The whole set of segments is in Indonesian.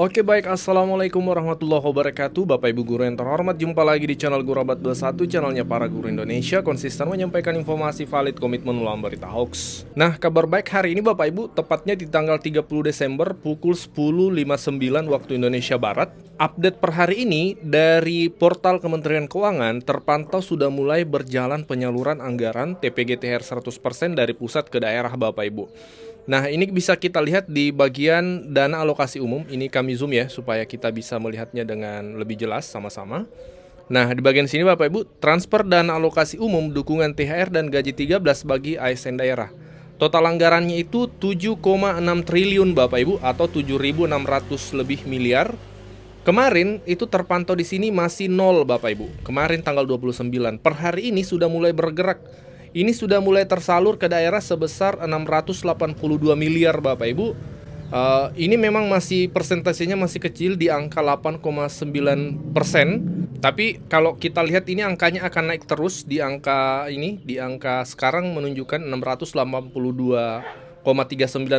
Oke baik, Assalamualaikum warahmatullahi wabarakatuh. Bapak Ibu guru yang terhormat, jumpa lagi di channel Gurabat21, channelnya para guru Indonesia, konsisten menyampaikan informasi valid, komitmen melawan berita hoax. Nah, kabar baik hari ini Bapak Ibu, tepatnya di tanggal 30 Desember pukul 10.59 waktu Indonesia Barat. Update per hari ini dari portal Kementerian Keuangan terpantau sudah mulai berjalan penyaluran anggaran TPG THR 100% dari pusat ke daerah Bapak Ibu. Nah, ini bisa kita lihat di bagian dana alokasi umum. Ini kami zoom ya, supaya kita bisa melihatnya dengan lebih jelas sama-sama. Nah, di bagian sini Bapak Ibu, transfer dana alokasi umum dukungan THR dan gaji 13 bagi ASN daerah. Total anggarannya itu 7,6 triliun Bapak Ibu, atau 7.600 lebih miliar. Kemarin itu terpantau di sini masih nol Bapak Ibu. Kemarin tanggal 29. Per hari ini sudah mulai bergerak. Ini sudah mulai tersalur ke daerah sebesar 682 miliar Bapak Ibu. Ini memang masih persentasenya masih kecil di angka 8,9%. Tapi kalau kita lihat ini angkanya akan naik terus di angka ini. Di angka sekarang menunjukkan 682,39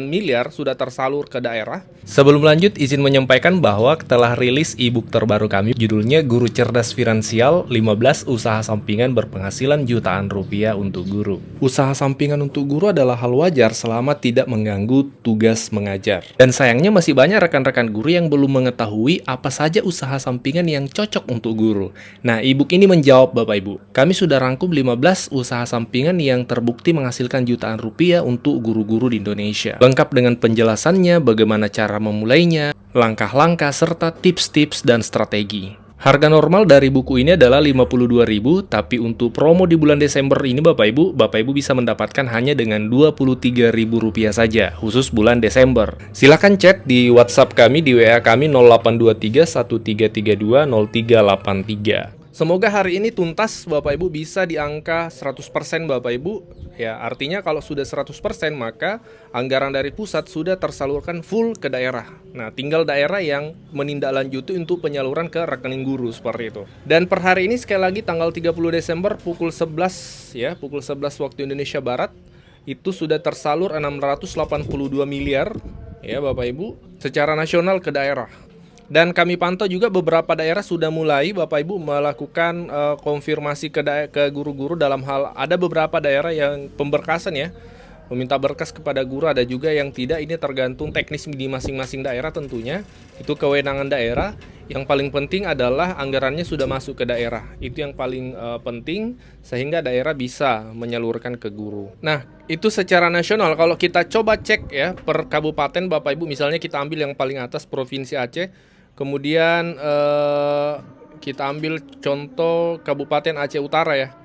miliar sudah tersalur ke daerah. Sebelum lanjut, izin menyampaikan bahwa telah rilis e-book terbaru kami, judulnya Guru Cerdas Finansial, 15 Usaha Sampingan Berpenghasilan Jutaan Rupiah untuk Guru. Usaha sampingan untuk guru adalah hal wajar selama tidak mengganggu tugas mengajar. Dan sayangnya masih banyak rekan-rekan guru yang belum mengetahui apa saja usaha sampingan yang cocok untuk guru. Nah, e-book ini menjawab Bapak Ibu. Kami sudah rangkum 15 usaha sampingan yang terbukti menghasilkan jutaan rupiah untuk guru-guru di Indonesia. Lengkap dengan penjelasannya, bagaimana cara memulainya, langkah-langkah, serta tips-tips dan strategi. Harga normal dari buku ini adalah Rp52.000, tapi untuk promo di bulan Desember ini Bapak Ibu bisa mendapatkan hanya dengan Rp23.000 saja, khusus bulan Desember. Silahkan chat di WhatsApp kami, di WA kami 0823 1332 0383. Semoga hari ini tuntas Bapak Ibu, bisa di angka 100% Bapak Ibu. Ya, artinya kalau sudah 100% maka anggaran dari pusat sudah tersalurkan full ke daerah. Nah, tinggal daerah yang menindaklanjuti untuk penyaluran ke rekening guru seperti itu. Dan per hari ini sekali lagi tanggal 30 Desember pukul 11 ya, pukul 11 waktu Indonesia Barat, itu sudah tersalur 682 miliar ya Bapak Ibu secara nasional ke daerah. Dan kami pantau juga beberapa daerah sudah mulai Bapak Ibu melakukan konfirmasi ke guru-guru dalam hal, ada beberapa daerah yang pemberkasan ya, meminta berkas kepada guru, ada juga yang tidak. Ini tergantung teknis di masing-masing daerah tentunya. Itu kewenangan daerah. Yang paling penting adalah anggarannya sudah masuk ke daerah. Itu yang paling penting sehingga daerah bisa menyalurkan ke guru. Nah, itu secara nasional. Kalau kita coba cek ya per kabupaten Bapak Ibu, misalnya kita ambil yang paling atas Provinsi Aceh. Kemudian kita ambil contoh Kabupaten Aceh Utara ya.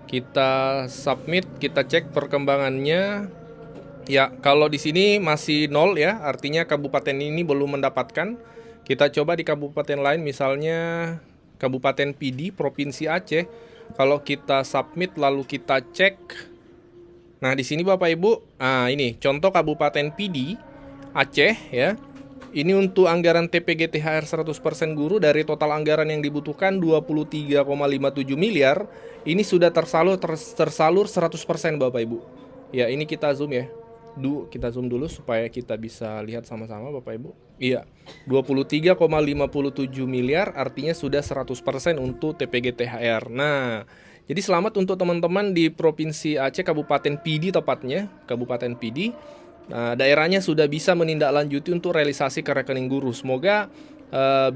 Kita submit, kita cek perkembangannya. Ya, kalau di sini masih nol ya, artinya kabupaten ini belum mendapatkan. Kita coba di kabupaten lain, misalnya Kabupaten Pidi, Provinsi Aceh. Kalau kita submit lalu kita cek. Nah, di sini Bapak Ibu, ini contoh Kabupaten Pidi, Aceh ya. Ini untuk anggaran TPG THR 100% guru, dari total anggaran yang dibutuhkan 23,57 miliar, ini sudah tersalur 100% Bapak Ibu. Ya, ini kita zoom ya. Kita zoom dulu supaya kita bisa lihat sama-sama Bapak Ibu. Iya, 23,57 miliar artinya sudah 100% untuk TPG THR. Nah, jadi selamat untuk teman-teman di Provinsi Aceh, Kabupaten Pidi tepatnya, Kabupaten Pidi. Nah, daerahnya sudah bisa menindaklanjuti untuk realisasi ke rekening guru. Semoga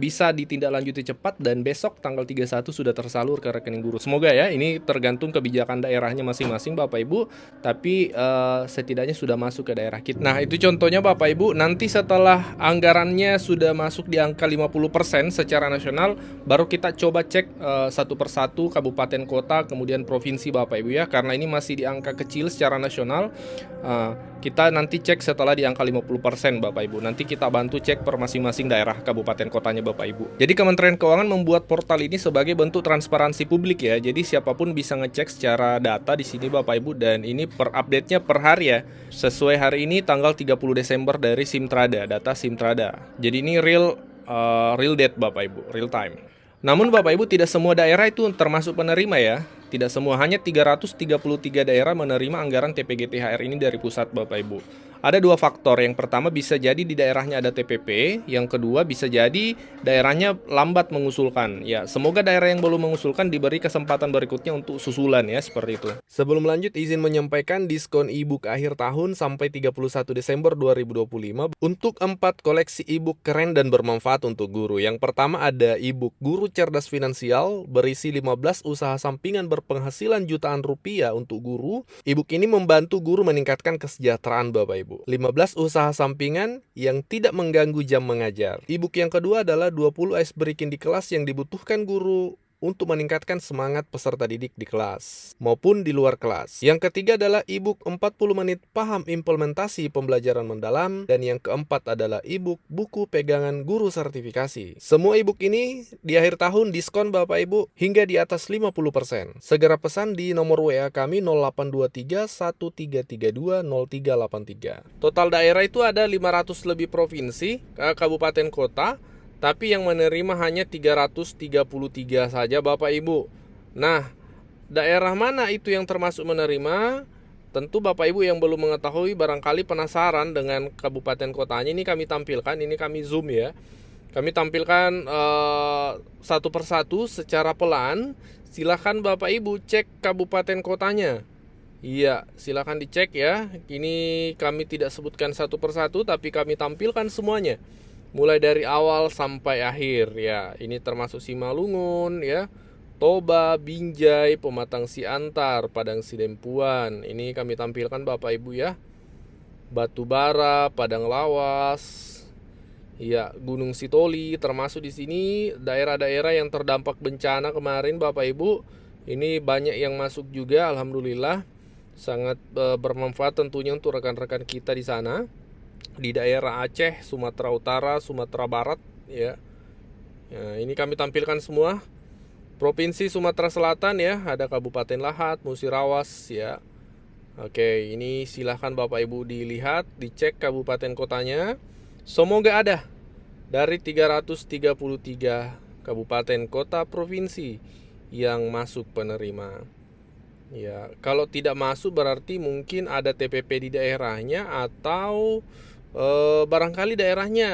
bisa ditindaklanjuti cepat dan besok tanggal 31 sudah tersalur ke rekening guru. Semoga ya, ini tergantung kebijakan daerahnya masing-masing Bapak Ibu, tapi setidaknya sudah masuk ke daerah kita. Nah, itu contohnya Bapak Ibu. Nanti setelah anggarannya sudah masuk di angka 50% secara nasional, baru kita coba cek satu persatu kabupaten kota kemudian provinsi Bapak Ibu ya, karena ini masih di angka kecil secara nasional. Kita nanti cek setelah di angka 50% Bapak Ibu. Nanti kita bantu cek per masing-masing daerah kabupaten kotanya Bapak Ibu. Jadi Kementerian Keuangan membuat portal ini sebagai bentuk transparansi publik ya. Jadi siapapun bisa ngecek secara data di sini Bapak Ibu, dan ini per update-nya per hari ya. Sesuai hari ini tanggal 30 Desember dari Simtrada, data Simtrada. Jadi ini real date Bapak Ibu, real time. Namun Bapak Ibu, tidak semua daerah itu termasuk penerima ya. Tidak semua, hanya 333 daerah menerima anggaran TPG THR ini dari pusat Bapak Ibu. Ada dua faktor. Yang pertama bisa jadi di daerahnya ada TPP, yang kedua bisa jadi daerahnya lambat mengusulkan. Ya, semoga daerah yang belum mengusulkan diberi kesempatan berikutnya untuk susulan ya, seperti itu. Sebelum lanjut, izin menyampaikan diskon e-book akhir tahun sampai 31 Desember 2025 untuk 4 koleksi e-book keren dan bermanfaat untuk guru. Yang pertama ada e-book Guru Cerdas Finansial berisi 15 usaha sampingan berpenghasilan jutaan rupiah untuk guru. E-book ini membantu guru meningkatkan kesejahteraan Bapak Ibu. 15 usaha sampingan yang tidak mengganggu jam mengajar. E-book yang kedua adalah 20 ice breaking di kelas yang dibutuhkan guru untuk meningkatkan semangat peserta didik di kelas maupun di luar kelas. Yang ketiga adalah e-book 40 menit paham implementasi pembelajaran mendalam, dan yang keempat adalah e-book buku pegangan guru sertifikasi. Semua e-book ini di akhir tahun diskon Bapak Ibu hingga di atas 50%. Segera pesan di nomor WA kami 0823 1332 0383. Total daerah itu ada 500 lebih provinsi, kabupaten kota, tapi yang menerima hanya 333 saja Bapak Ibu. Nah, daerah mana itu yang termasuk menerima? Tentu Bapak Ibu yang belum mengetahui barangkali penasaran dengan kabupaten kotanya. Ini kami tampilkan, ini kami zoom ya. Kami tampilkan satu persatu secara pelan. Silahkan Bapak Ibu cek kabupaten kotanya. Iya, silahkan dicek ya. Ini kami tidak sebutkan satu persatu, tapi kami tampilkan semuanya. Mulai dari awal sampai akhir ya. Ini termasuk Simalungun ya, Toba, Binjai, Pematang Siantar, Padang Sidempuan. Ini kami tampilkan Bapak Ibu ya. Batubara, Padang Lawas, ya, Gunung Sitoli termasuk di sini. Daerah-daerah yang terdampak bencana kemarin Bapak Ibu, ini banyak yang masuk juga, alhamdulillah. Sangat bermanfaat tentunya untuk rekan-rekan kita di sana. Di daerah Aceh, Sumatera Utara, Sumatera Barat ya. Ya, ini kami tampilkan semua. Provinsi Sumatera Selatan ya, ada Kabupaten Lahat, Musirawas ya. Oke, ini silahkan Bapak Ibu dilihat, dicek kabupaten kotanya. Semoga ada dari 333 kabupaten kota provinsi yang masuk penerima. Ya, kalau tidak masuk berarti mungkin ada TPP di daerahnya, atau barangkali daerahnya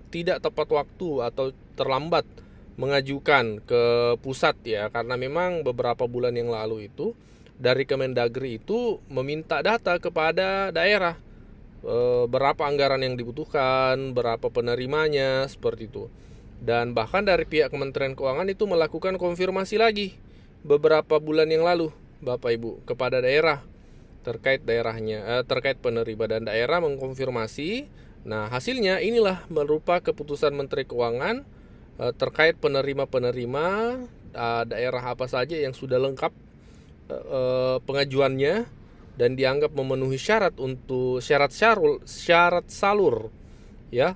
tidak tepat waktu atau terlambat mengajukan ke pusat ya, karena memang beberapa bulan yang lalu itu dari Kemendagri itu meminta data kepada daerah, berapa anggaran yang dibutuhkan, berapa penerimanya, seperti itu. Dan bahkan dari pihak Kementerian Keuangan itu melakukan konfirmasi lagi beberapa bulan yang lalu Bapak Ibu kepada daerah terkait daerahnya, terkait penerima, dan daerah mengkonfirmasi. Nah, hasilnya inilah berupa keputusan Menteri Keuangan terkait penerima-penerima daerah apa saja yang sudah lengkap pengajuannya dan dianggap memenuhi syarat untuk syarat salur ya,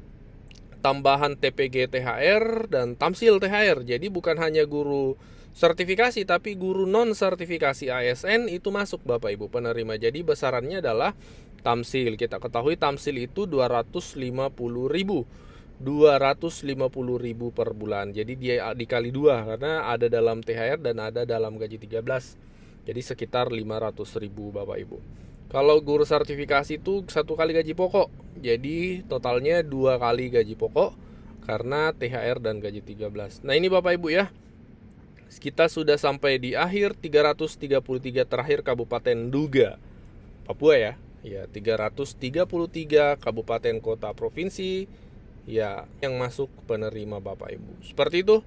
tambahan TPG THR dan tamsil THR. Jadi bukan hanya guru sertifikasi, tapi guru non sertifikasi ASN itu masuk Bapak Ibu penerima. Jadi besarannya adalah tamsil. Kita ketahui tamsil itu 250.000 per bulan. Jadi dia dikali 2 karena ada dalam THR dan ada dalam gaji 13. Jadi sekitar 500.000 Bapak Ibu. Kalau guru sertifikasi itu 1 kali gaji pokok. Jadi totalnya 2 kali gaji pokok karena THR dan gaji 13. Nah, ini Bapak Ibu ya. Kita sudah sampai di akhir 333 terakhir Kabupaten Duga, Papua ya. Ya, 333 kabupaten kota provinsi ya yang masuk penerima Bapak Ibu. Seperti itu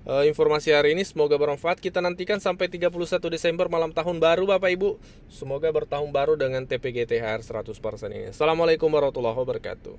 informasi hari ini, semoga bermanfaat. Kita nantikan sampai 31 Desember malam tahun baru Bapak Ibu. Semoga bertahun baru dengan TPG THR 100% ini. Assalamualaikum warahmatullahi wabarakatuh.